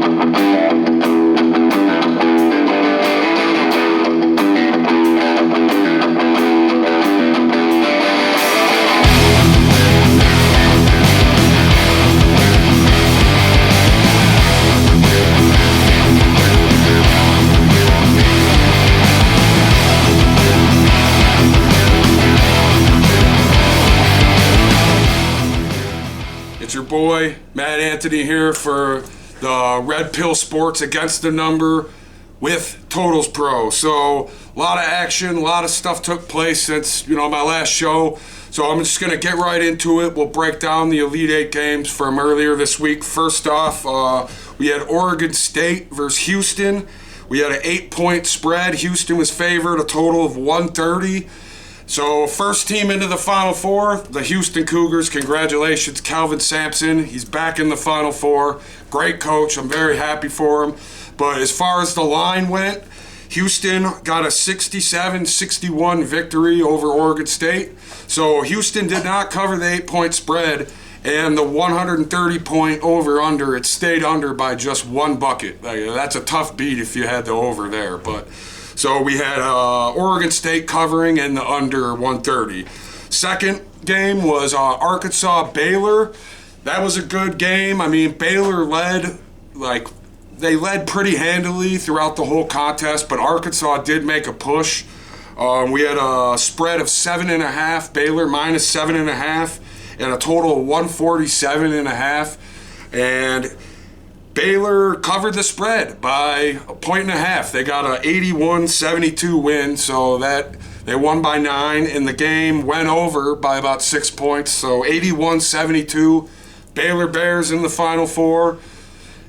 Your boy Matt Anthony here for the Red Pill Sports Against the Number with Totals Pro. So a lot of action, a lot of stuff took place since my last show. So I'm just gonna get right into it. We'll break down the Elite Eight games from earlier this week. First off, we had Oregon State versus Houston. We had an 8-point spread. Houston was favored a total of 130. So first team into the Final Four, the Houston Cougars. Congratulations, Calvin Sampson. He's back in the Final Four. Great coach. I'm very happy for him. But as far as the line went, Houston got a 67-61 victory over Oregon State. So Houston did not cover the 8-point spread, and the 130-point over-under, it stayed under by just one bucket. That's a tough beat if you had the over there. But so we had Oregon State covering and the under 130. Second game was Arkansas-Baylor. That was a good game. I mean, Baylor led, they led pretty handily throughout the whole contest, but Arkansas did make a push. We had a spread of 7.5, Baylor minus 7.5, and a total of 147.5. And Baylor covered the spread by 1.5. They got an 81-72 win, so that they won by 9, and the game went over by about 6 points. So 81-72, Baylor Bears in the Final Four.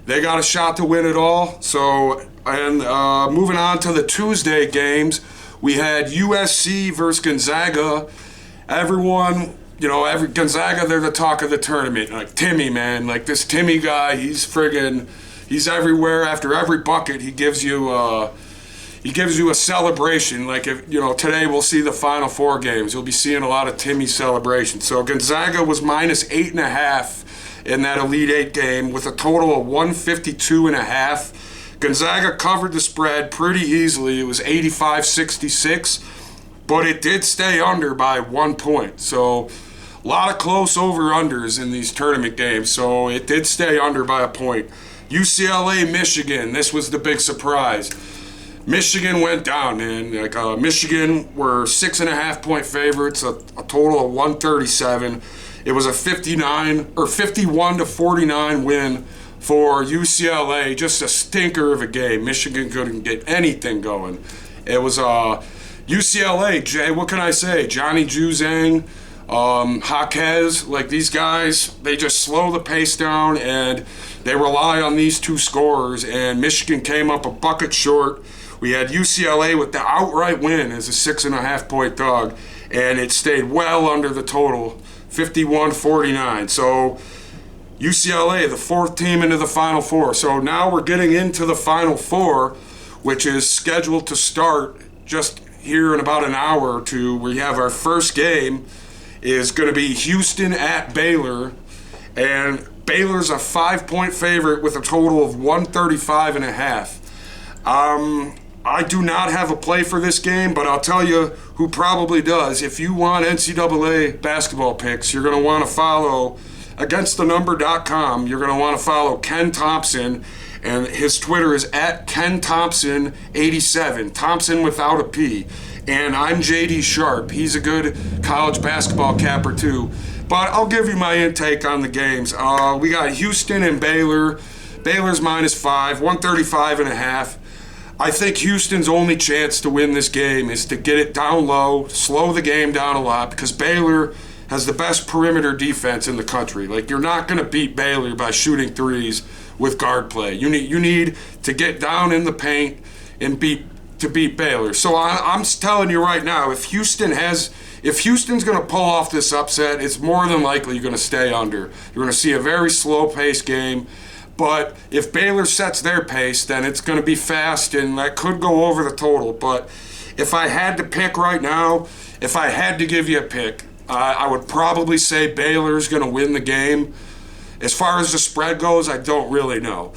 They got a shot to win it all. So, and moving on to the Tuesday games, we had USC versus Gonzaga. Everyone, Gonzaga, they're the talk of the tournament. Like Timmy, man, this Timmy guy, he's everywhere. After every bucket, he gives you a celebration. Like if today we'll see the Final Four games, you'll be seeing a lot of Timmy celebrations. So Gonzaga was minus 8.5 in that Elite Eight game with a total of 152.5. Gonzaga covered the spread pretty easily. It was 85-66, but it did stay under by 1 point. So a lot of close over-unders in these tournament games, so it did stay under by a point. UCLA, Michigan, this was the big surprise. Michigan went down, man. Michigan were 6.5-point favorites, a total of 137. It was a 51-49 win for UCLA, just a stinker of a game. Michigan couldn't get anything going. It was UCLA, Jay, what can I say? Johnny Juzang, Jaquez, these guys, they just slow the pace down and they rely on these two scorers, and Michigan came up a bucket short. We had UCLA with the outright win as a 6.5-point dog, and it stayed well under the total, 51-49. So UCLA, the fourth team into the Final Four. So now we're getting into the Final Four, which is scheduled to start just here in about an hour or two. We have our first game is going to be Houston at Baylor, and Baylor's a 5-point favorite with a total of 135.5. I do not have a play for this game, but I'll tell you who probably does. If you want NCAA basketball picks, you're going to want to follow AgainstTheNumber.com. You're going to want to follow Ken Thompson, and his Twitter is at KenThompson87, Thompson without a P. And I'm JD Sharp. He's a good college basketball capper too. But I'll give you my intake on the games. We got Houston and Baylor. Baylor's minus 5, 135.5. I think Houston's only chance to win this game is to get it down low, slow the game down a lot, because Baylor has the best perimeter defense in the country. You're not going to beat Baylor by shooting threes with guard play. You need to get down in the paint and beat Baylor. So I'm telling you right now, if Houston's going to pull off this upset, it's more than likely you're going to stay under. You're going to see a very slow-paced game. But if Baylor sets their pace, then it's going to be fast, and that could go over the total. But if I had to pick right now, if I had to give you a pick, I would probably say Baylor's going to win the game. As far as the spread goes, I don't really know.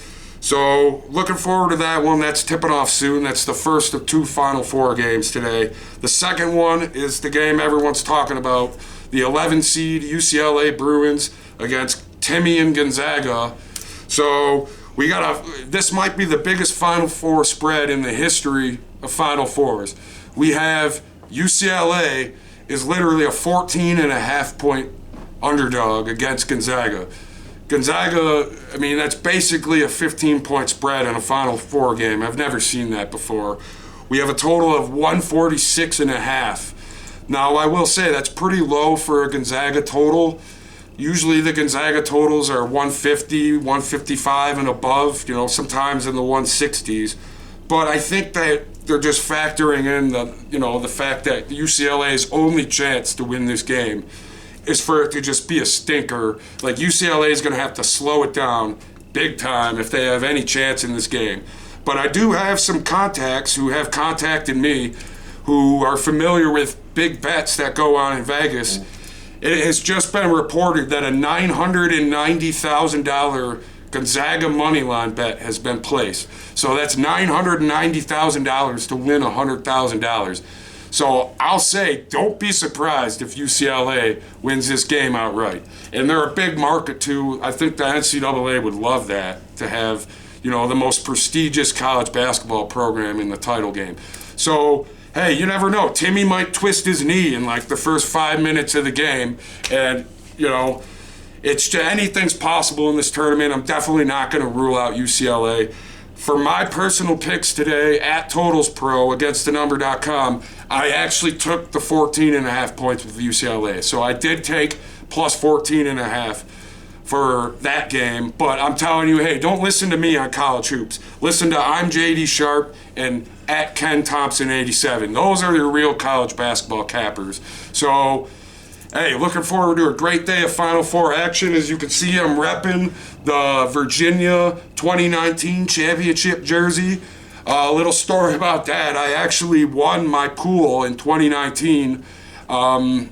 So looking forward to that one. That's tipping off soon. That's the first of two Final Four games today. The second one is the game everyone's talking about, the 11 seed UCLA Bruins against Timmy and Gonzaga. So this might be the biggest Final Four spread in the history of Final Fours. We have UCLA is literally a 14.5-point underdog against Gonzaga. Gonzaga, I mean, that's basically a 15-point spread in a Final Four game. I've never seen that before. We have a total of 146.5. Now, I will say that's pretty low for a Gonzaga total. Usually the Gonzaga totals are 150, 155 and above, sometimes in the 160s. But I think that they're just factoring in the fact that UCLA's only chance to win this game is for it to just be a stinker. Like, UCLA is going to have to slow it down big time if they have any chance in this game. But I do have some contacts who have contacted me who are familiar with big bets that go on in Vegas. It has just been reported that a $990,000 Gonzaga money line bet has been placed. So that's $990,000 to win $100,000. So I'll say, don't be surprised if UCLA wins this game outright. And they're a big market too. I think the NCAA would love that, to have, the most prestigious college basketball program in the title game. So, hey, you never know. Timmy might twist his knee in like the first 5 minutes of the game. And, anything's possible in this tournament. I'm definitely not going to rule out UCLA. For my personal picks today at Totals Pro against thenumber.com, I actually took the 14.5 points with UCLA. So I did take plus 14.5 for that game. But I'm telling you, hey, don't listen to me on college hoops. Listen to I'm JD Sharp and at Ken Thompson 87. Those are your real college basketball cappers. So, hey, looking forward to a great day of Final Four action. As you can see, I'm repping the Virginia 2019 championship jersey. A little story about that. I actually won my pool in 2019. I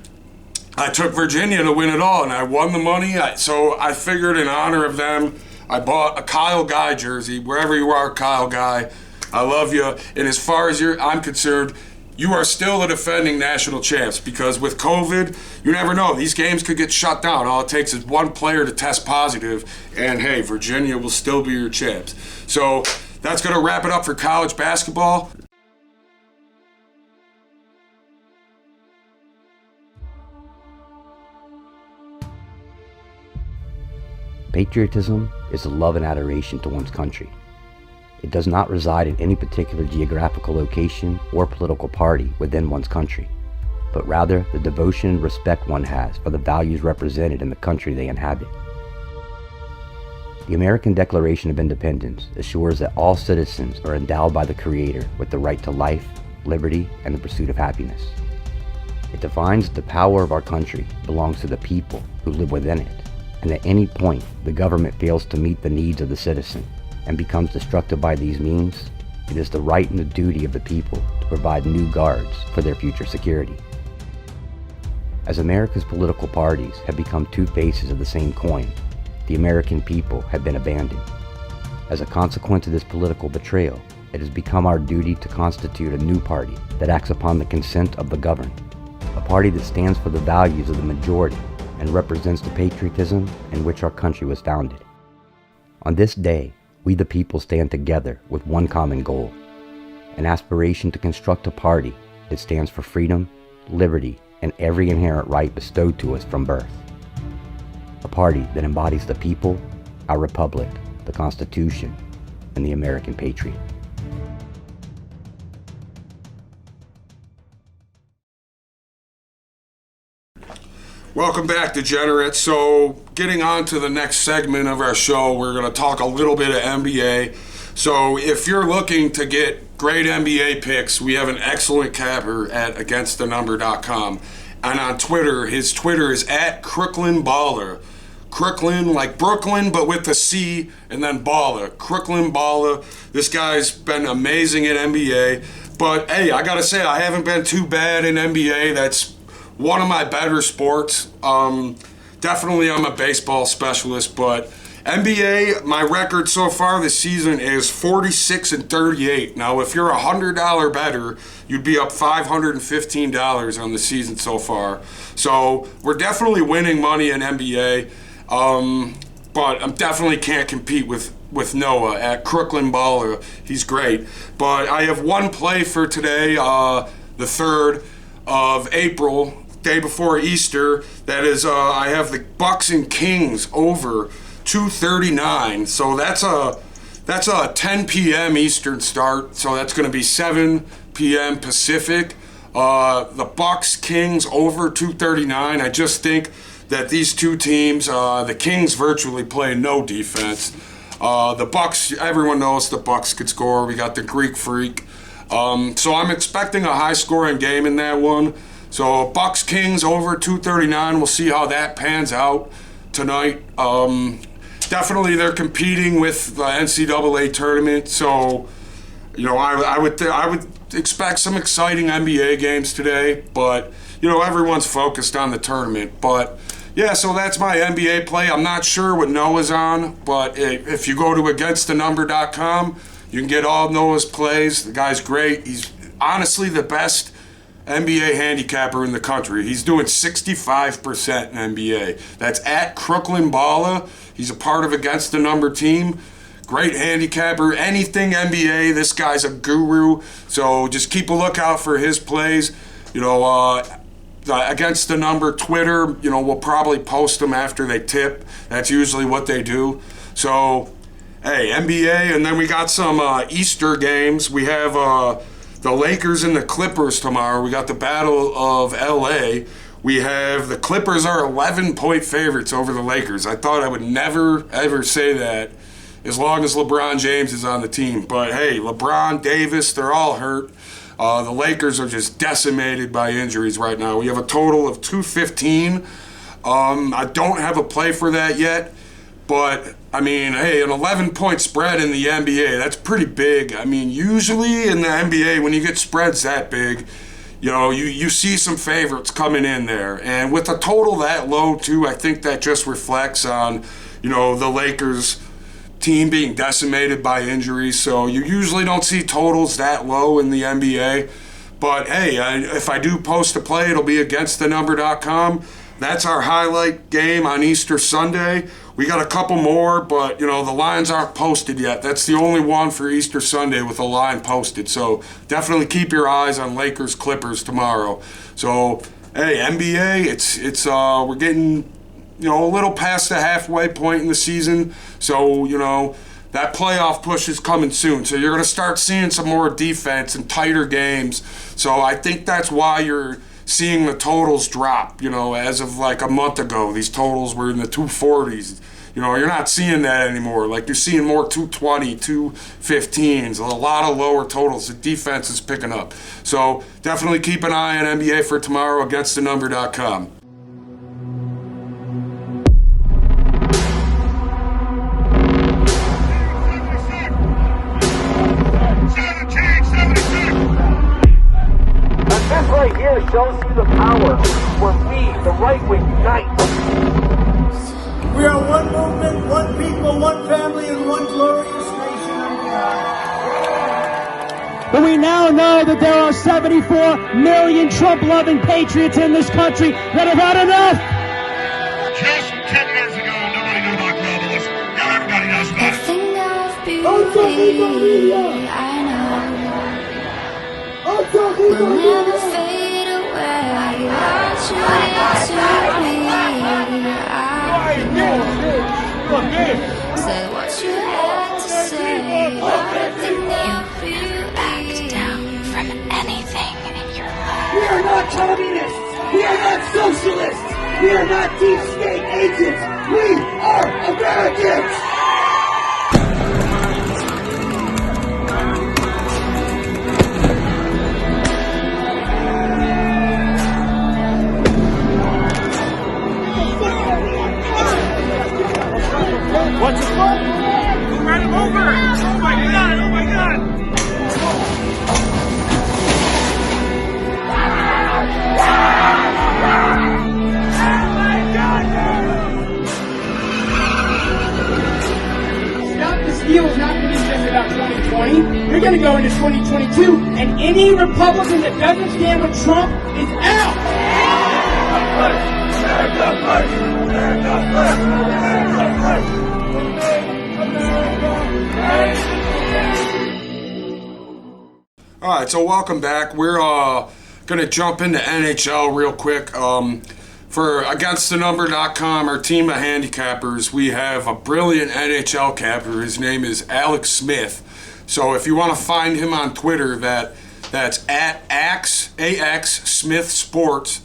took Virginia to win it all, and I won the money. So I figured in honor of them, I bought a Kyle Guy jersey. Wherever you are, Kyle Guy, I love you. And as far as I'm concerned, you are still the defending national champs, because with COVID, you never know. These games could get shut down. All it takes is one player to test positive, and hey, Virginia will still be your champs. So that's going to wrap it up for college basketball. Patriotism is a love and adoration to one's country. It does not reside in any particular geographical location or political party within one's country, but rather the devotion and respect one has for the values represented in the country they inhabit. The American Declaration of Independence assures that all citizens are endowed by the Creator with the right to life, liberty, and the pursuit of happiness. It defines the power of our country belongs to the people who live within it, and at any point the government fails to meet the needs of the citizen and becomes destructive by these means, it is the right and the duty of the people to provide new guards for their future security. As America's political parties have become two faces of the same coin, the American people have been abandoned. As a consequence of this political betrayal, it has become our duty to constitute a new party that acts upon the consent of the governed, a party that stands for the values of the majority and represents the patriotism in which our country was founded. On this day, we the people stand together with one common goal, an aspiration to construct a party that stands for freedom, liberty, and every inherent right bestowed to us from birth. A party that embodies the people, our republic, the Constitution, and the American patriot. Welcome back, degenerates. So getting on to the next segment of our show, we're going to talk a little bit of NBA. So if you're looking to get great NBA picks, we have an excellent capper at againstthenumber.com. And on Twitter, his Twitter is at Crooklyn Baller. Crooklyn, like Brooklyn, but with a C, and then Baller. Crooklyn Baller. This guy's been amazing at NBA. But hey, I gotta say, I haven't been too bad in NBA. That's one of my better sports. Definitely I'm a baseball specialist, but NBA, my record so far this season is 46-38. Now, if you're a $100 bettor, you'd be up $515 on the season so far. So we're definitely winning money in NBA, but I definitely can't compete with Noah at Crooklyn Baller. He's great. But I have one play for today, the 3rd of April, day before Easter. That is, I have the Bucks and Kings over 239. So that's a 10 p.m. Eastern start. So that's going to be 7 p.m. Pacific. The Bucks Kings over 239. I just think that these two teams, the Kings virtually play no defense. The Bucks, everyone knows the Bucks could score. We got the Greek Freak. So I'm expecting a high-scoring game in that one. So Bucks Kings over 239. We'll see how that pans out tonight. Definitely, they're competing with the NCAA tournament, so I would expect some exciting NBA games today. But everyone's focused on the tournament. But yeah, so that's my NBA play. I'm not sure what Noah's on, but if you go to againstthenumber.com, you can get all Noah's plays. The guy's great. He's honestly the best NBA handicapper in the country. He's doing 65% in NBA. That's at Crooklyn Baller. He's a part of Against the Number team. Great handicapper. Anything NBA, this guy's a guru. So just keep a lookout for his plays. Against the Number Twitter, we'll probably post them after they tip. That's usually what they do. So, hey, NBA, and then we got some Easter games. We have the Lakers and the Clippers tomorrow. We got the Battle of LA. We have the Clippers are 11-point favorites over the Lakers. I thought I would never, ever say that as long as LeBron James is on the team. But, hey, LeBron, Davis, they're all hurt. The Lakers are just decimated by injuries right now. We have a total of 215. I don't have a play for that yet. But, hey, an 11-point spread in the NBA, that's pretty big. Usually in the NBA, when you get spreads that big, you see some favorites coming in there. And with a total that low, too, I think that just reflects on, the Lakers team being decimated by injuries. So you usually don't see totals that low in the NBA. But, hey, if I do post a play, it'll be againstthenumber.com. That's our highlight game on Easter Sunday. We got a couple more, but, the lines aren't posted yet. That's the only one for Easter Sunday with a line posted. So definitely keep your eyes on Lakers Clippers tomorrow. So, hey, NBA, it's we're getting, a little past the halfway point in the season. So, that playoff push is coming soon. So you're going to start seeing some more defense and tighter games. So I think that's why you're seeing the totals drop, as of like a month ago. These totals were in the 240s. You're not seeing that anymore. Like, you're seeing more 220, 215s, a lot of lower totals. The defense is picking up. So definitely keep an eye on NBA for tomorrow, againstthenumber.com. This right here shows you the power when we, the right wing, unite. We are one movement, one people, one family, and one glorious nation under God. But we now know that there are 74 million Trump-loving patriots in this country that have had enough. Just 10 years ago, nobody knew about globalists. Now everybody knows about it. Thing of beauty, I know, will never fade away. What you did to me, I know. Said what you had to say. Everything of beauty. Backed down from anything in your life. We are not communists. We are not socialists. We are not deep state agents. We are Americans. What's it called? Who ran him over? Oh my god, oh my god! Oh my god! deal is not going to be just about 2020. You're going to go into 2022, and any Republican that doesn't stand with Trump is out. All right, so welcome back. We're going to jump into NHL real quick. For AgainstTheNumber.com, our team of handicappers, we have a brilliant NHL capper. His name is Alex Smith. So if you want to find him on Twitter, that's at AX Smith Sports,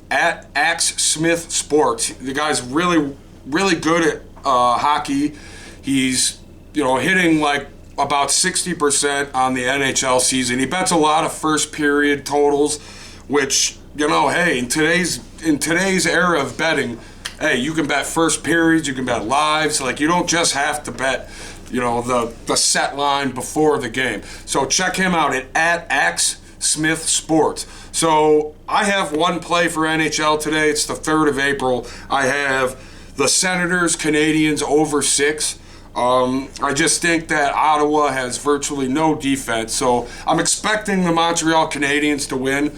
at Ax Smith Sports. The guy's really, really good at hockey. He's, hitting like about 60% on the NHL season. He bets a lot of first period totals, which, hey, in today's era of betting, hey, you can bet first periods, you can bet lives. Like, you don't just have to bet, the set line before the game. So check him out at Ax Smith Sports. So I have one play for NHL today. It's the 3rd of April. I have the Senators, Canadiens over 6. I just think that Ottawa has virtually no defense. So I'm expecting the Montreal Canadiens to win.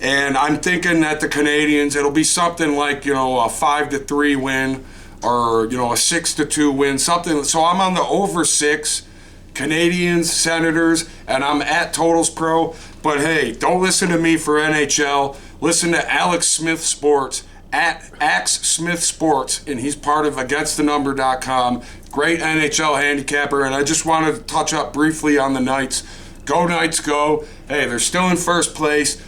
And I'm thinking that the Canadiens, it'll be something like, a 5-3 win or, a 6-2 win, something. So I'm on the over 6, Canadiens, Senators, and I'm at Totals Pro. But hey, don't listen to me for NHL. Listen to Alex Smith Sports at Ax Smith Sports, and he's part of AgainstTheNumber.com. Great NHL handicapper, and I just wanted to touch up briefly on the Knights. Go Knights, go. Hey, they're still in first place.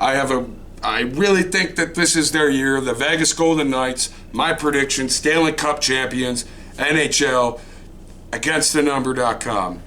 I really think that this is their year. The Vegas Golden Knights, my prediction, Stanley Cup champions, NHL, AgainstTheNumber.com.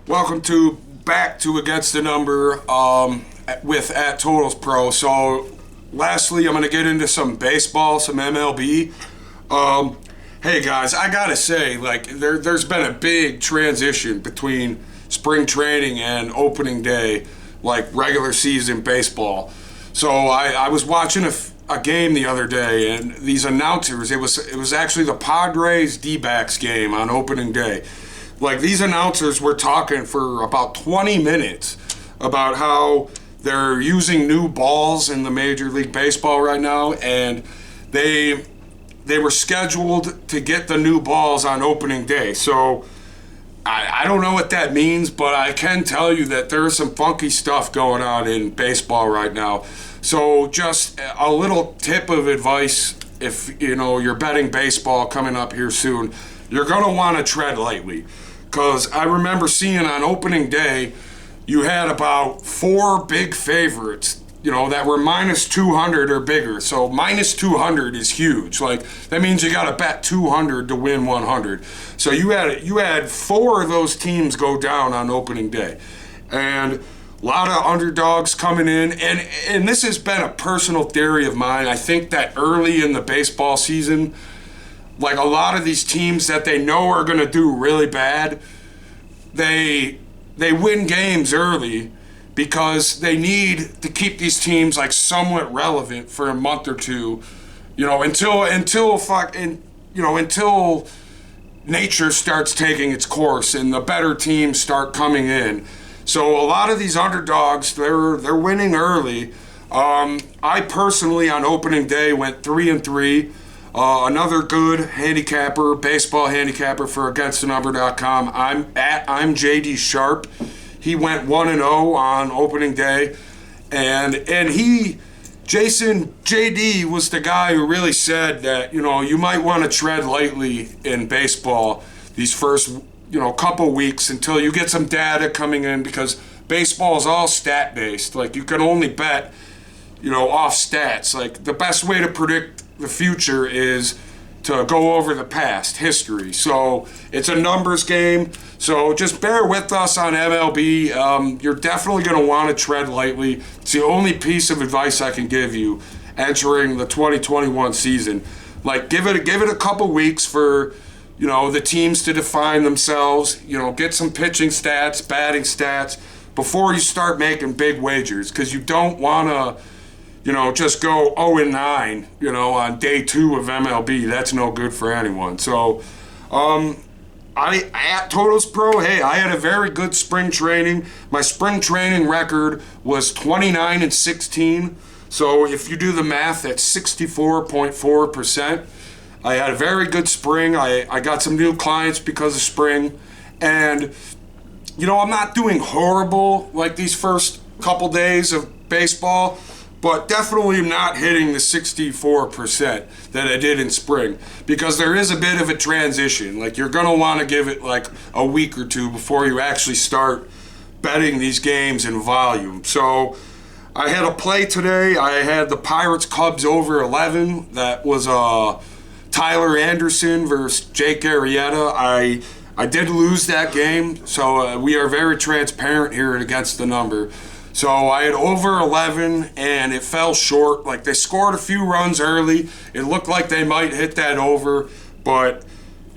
Welcome back to Against the Number with at Totals Pro. So, lastly, I'm going to get into some baseball, some MLB. Hey guys, I gotta say, there's been a big transition between spring training and opening day, like regular season baseball. So I was watching a game the other day, and these announcers, it was actually the Padres D-backs game on opening day. Like, these announcers were talking for about 20 minutes about how they're using new balls in the Major League Baseball right now, and they were scheduled to get the new balls on opening day. So I don't know what that means, but I can tell you that there's some funky stuff going on in baseball right now. So just a little tip of advice, if you're betting baseball coming up here soon, you're going to want to tread lightly. Because I remember seeing on opening day, you had about 4 big favorites, that were minus 200 or bigger. So minus 200 is huge. Like, that means you got to bet 200 to win 100. So you had 4 of those teams go down on opening day. And a lot of underdogs coming in. And this has been a personal theory of mine. I think that early in the baseball season, like a lot of these teams that they know are going to do really bad, they win games early because they need to keep these teams like somewhat relevant for a month or two, until nature starts taking its course and the better teams start coming in. So a lot of these underdogs, they're winning early. I personally on opening day went 3-3. Another good handicapper, baseball handicapper for AgainstTheNumber.com. I'm JD Sharp. He went 1-0 on opening day, and JD was the guy who really said that you might want to tread lightly in baseball these first couple weeks until you get some data coming in, because baseball is all stat based. Like, you can only bet off stats. Like, the best way to predict the future is to go over the past history. So it's a numbers game. So just bear with us on MLB. You're definitely going to want to tread lightly. It's the only piece of advice I can give you entering the 2021 season. Like, give it a couple weeks for the teams to define themselves. Get some pitching stats, batting stats before you start making big wagers, because you don't want to just go 0-9, on day 2 of MLB. That's no good for anyone. So, at Totals Pro, hey, I had a very good spring training. My spring training record was 29-16. So if you do the math, that's 64.4%. I had a very good spring. I got some new clients because of spring. And, I'm not doing horrible like these first couple days of baseball, but definitely not hitting the 64% that I did in spring, because there is a bit of a transition. Like, you're going to want to give it like a week or two before you actually start betting these games in volume. So I had a play today. I had the Pirates Cubs over 11. That was Tyler Anderson versus Jake Arrieta. I did lose that game, so we are very transparent here at Against the Number. So I had over 11, and it fell short. Like, they scored a few runs early. It looked like they might hit that over, but,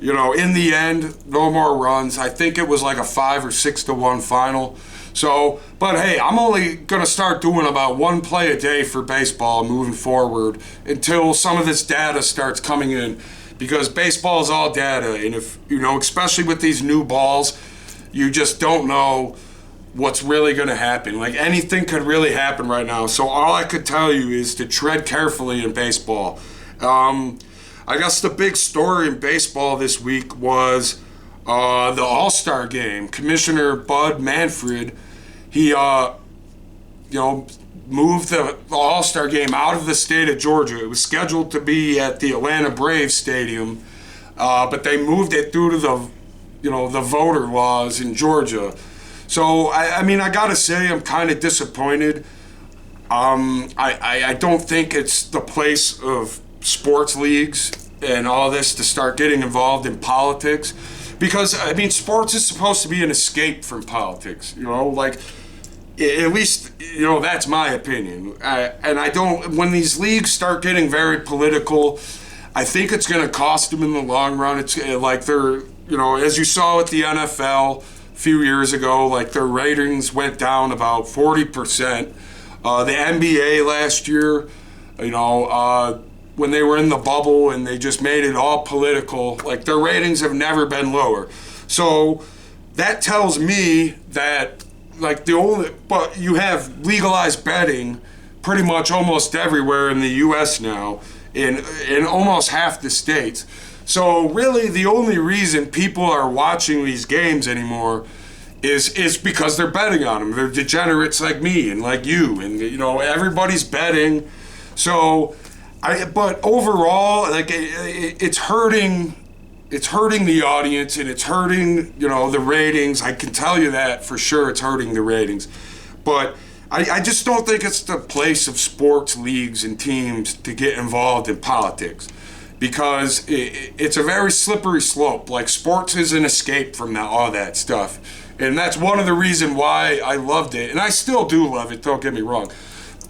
in the end, no more runs. I think it was like a 5 or 6-1 final. So, but hey, I'm only going to start doing about 1 play a day for baseball moving forward until some of this data starts coming in, because baseball is all data. And if, especially with these new balls, you just don't know what's really going to happen. Like, anything could really happen right now. So all I could tell you is to tread carefully in baseball. I guess the big story in baseball this week was the AllStar Game. Commissioner Bud Manfred, he moved the AllStar Game out of the state of Georgia. It was scheduled to be at the Atlanta Braves Stadium, but they moved it due to the voter laws in Georgia. So, I gotta say, I'm kind of disappointed. I don't think it's the place of sports leagues and all this to start getting involved in politics, because, sports is supposed to be an escape from politics, like, at least, that's my opinion. When these leagues start getting very political, I think it's going to cost them in the long run. It's like they're, as you saw with the NFL, few years ago, like, their ratings went down about 40%. The NBA last year, when they were in the bubble and they just made it all political, like, their ratings have never been lower. So that tells me that, like, but you have legalized betting pretty much almost everywhere in the U.S. now, in almost half the states. So really, the only reason people are watching these games anymore is because they're betting on them. They're degenerates like me and like you, and everybody's betting. So, but overall, like, it's hurting it's hurting the audience, and it's hurting, the ratings. I can tell you that for sure. It's hurting the ratings. But I just don't think it's the place of sports leagues and teams to get involved in politics, because it's a very slippery slope. Like, sports is an escape from all that stuff. And that's one of the reasons why I loved it. And I still do love it, don't get me wrong.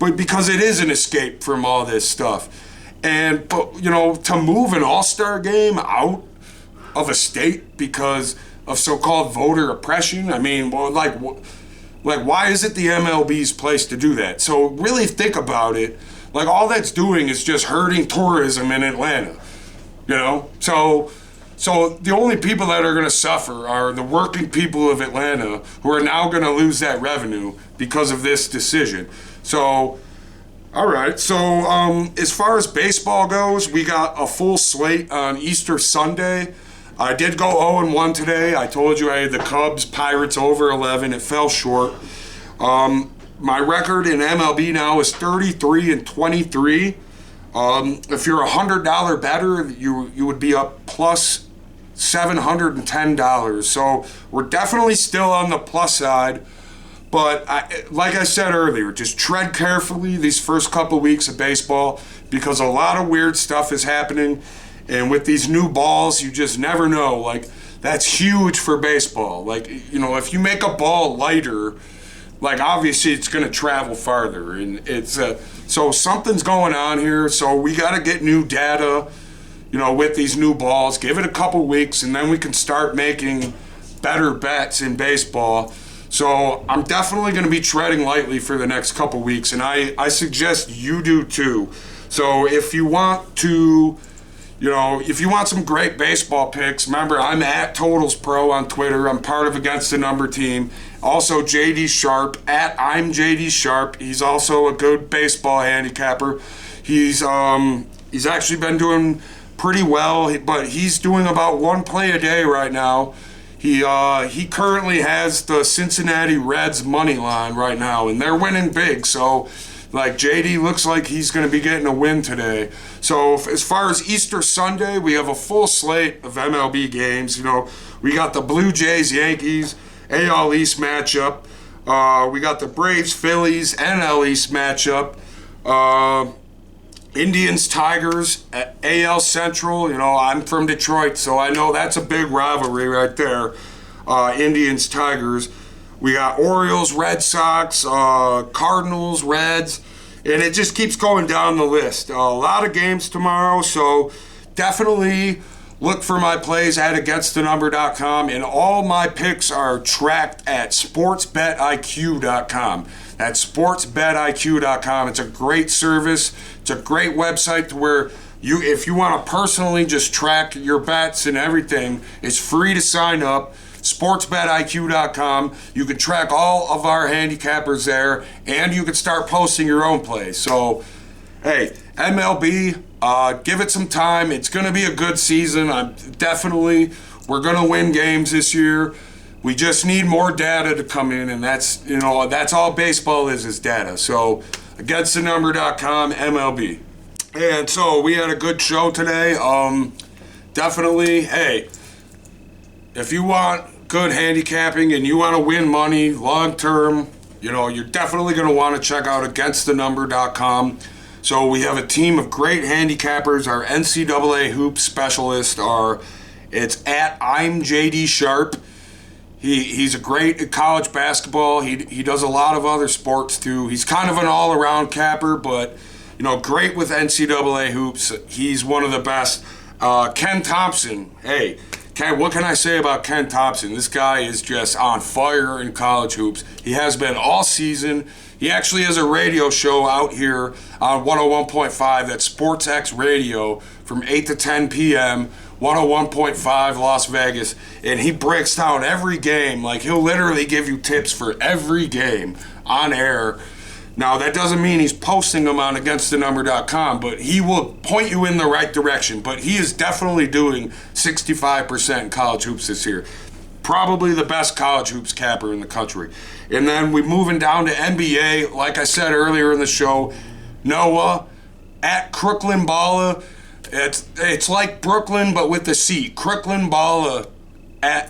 But because it is an escape from all this stuff. But to move an All-Star Game out of a state because of so-called voter oppression, I mean, why is it the MLB's place to do that? So really think about it. Like, all that's doing is just hurting tourism in Atlanta, So the only people that are going to suffer are the working people of Atlanta, who are now going to lose that revenue because of this decision. So, all right. So as far as baseball goes, we got a full slate on Easter Sunday. I did go 0-1 today. I told you I had the Cubs, Pirates over 11. It fell short. My record in MLB now is 33-23. If you're $100 better, you would be up plus $710. So we're definitely still on the plus side. But like I said earlier, just tread carefully these first couple weeks of baseball, because a lot of weird stuff is happening. And with these new balls, you just never know. Like, that's huge for baseball. Like, if you make a ball lighter, like, obviously it's going to travel farther. And it's so something's going on here. So we got to get new data, with these new balls. Give it a couple weeks, and then we can start making better bets in baseball. So I'm definitely going to be treading lightly for the next couple weeks, and I suggest you do too. So if you want to, if you want some great baseball picks, remember, I'm at Totals Pro on Twitter. I'm part of Against the Number team. Also, JD Sharp, at I'm JD Sharp. He's also a good baseball handicapper. He's actually been doing pretty well, but he's doing about one play a day right now. He currently has the Cincinnati Reds money line right now, and they're winning big. So, like, JD looks like he's going to be getting a win today. So as far as Easter Sunday, we have a full slate of MLB games. We got the Blue Jays Yankees AL East matchup. We got the Braves Phillies NL East matchup. Indians Tigers at AL Central. I'm from Detroit, so I know that's a big rivalry right there. Indians Tigers. We got Orioles Red Sox, Cardinals Reds, and it just keeps going down the list. A lot of games tomorrow, so definitely look for my plays at againstthenumber.com, and all my picks are tracked at sportsbetiq.com. That's sportsbetiq.com. It's a great service. It's a great website to where if you want to personally just track your bets and everything, it's free to sign up. sportsbetiq.com. You can track all of our handicappers there, and you can start posting your own plays. So, hey, MLB, give it some time. It's going to be a good season. We're going to win games this year. We just need more data to come in, and that's all baseball is data. So, againstthenumber.com, MLB. And so we had a good show today. Definitely, hey, if you want good handicapping and you want to win money long term, you're definitely going to want to check out againstthenumber.com. So we have a team of great handicappers. Our NCAA hoop specialists it's at I'm JD Sharp. He's a great at college basketball. He does a lot of other sports too. He's kind of an all-around capper, but great with NCAA hoops. He's one of the best. Ken Thompson. Hey, Ken, what can I say about Ken Thompson? This guy is just on fire in college hoops. He has been all season. He actually has a radio show out here on 101.5. That's Sports X Radio from 8 to 10 p.m. 101.5 Las Vegas, and he breaks down every game. Like, he'll literally give you tips for every game on air. Now, that doesn't mean he's posting them on againstthenumber.com, but he will point you in the right direction. But he is definitely doing 65% in college hoops this year. Probably the best college hoops capper in the country. And then we're moving down to NBA. Like I said earlier in the show, Noah at Crooklyn Balla. It's like Brooklyn, but with the C. Crooklyn Balla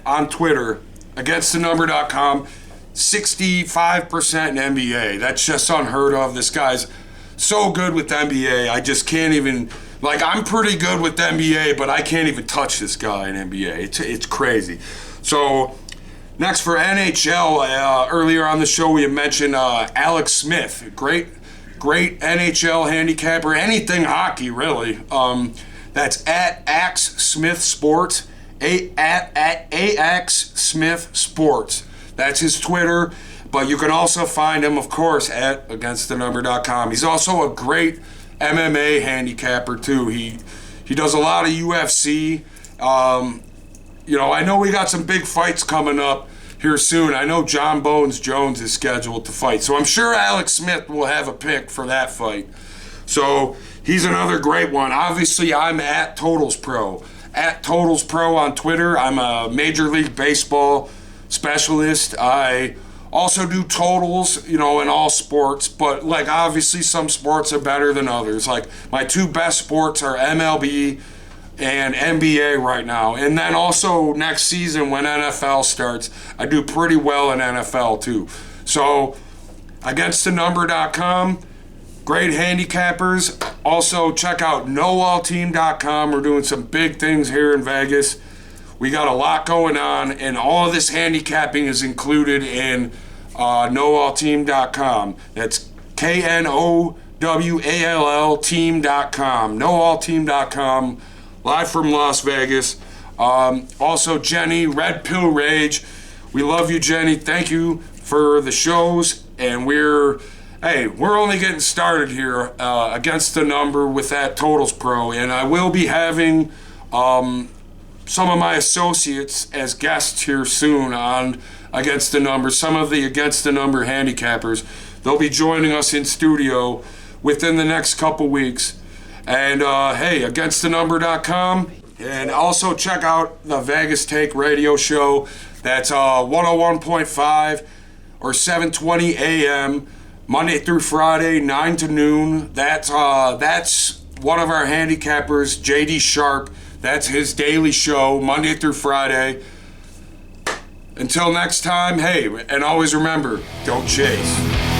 on Twitter, againstthennumber.com, 65% in NBA. That's just unheard of. This guy's so good with NBA. I just can't even, like, I'm pretty good with NBA, but I can't even touch this guy in NBA. It's crazy. So, next for NHL, earlier on the show we had mentioned Alex Smith. Great NHL handicapper, anything hockey, really. That's at Axe Smith Sports, at AX Smith Sports. That's his Twitter, but you can also find him, of course, at againstthennumber.com. He's also a great MMA handicapper, too. He does a lot of UFC. I know we got some big fights coming up here soon. I know John Bones Jones is scheduled to fight, so I'm sure Alex Smith will have a pick for that fight. So he's another great one. Obviously, I'm at Totals Pro. At Totals Pro on Twitter. I'm a Major League Baseball specialist. I also do totals, in all sports, but like obviously some sports are better than others. Like my two best sports are MLB and NBA right now. And then also next season when NFL starts, I do pretty well in NFL too. So againstthennumber.com, great handicappers. Also check out noallteam.com. We're doing some big things here in Vegas. We got a lot going on, and all of this handicapping is included in noallteam.com. That's KNOWALL team.com. noallteam.com. Live from Las Vegas. Also, Jenny, Red Pill Rage. We love you, Jenny. Thank you for the shows. And we're only getting started here against the number with that Totals Pro. And I will be having some of my associates as guests here soon on Against the Number. Some of the Against the Number handicappers. They'll be joining us in studio within the next couple weeks. And againstthennumber.com. And also check out the Vegas Take radio show. That's 101.5 or 7:20 a.m. Monday through Friday, 9 to noon. That's one of our handicappers, JD Sharp. That's his daily show, Monday through Friday. Until next time, and always remember, don't chase.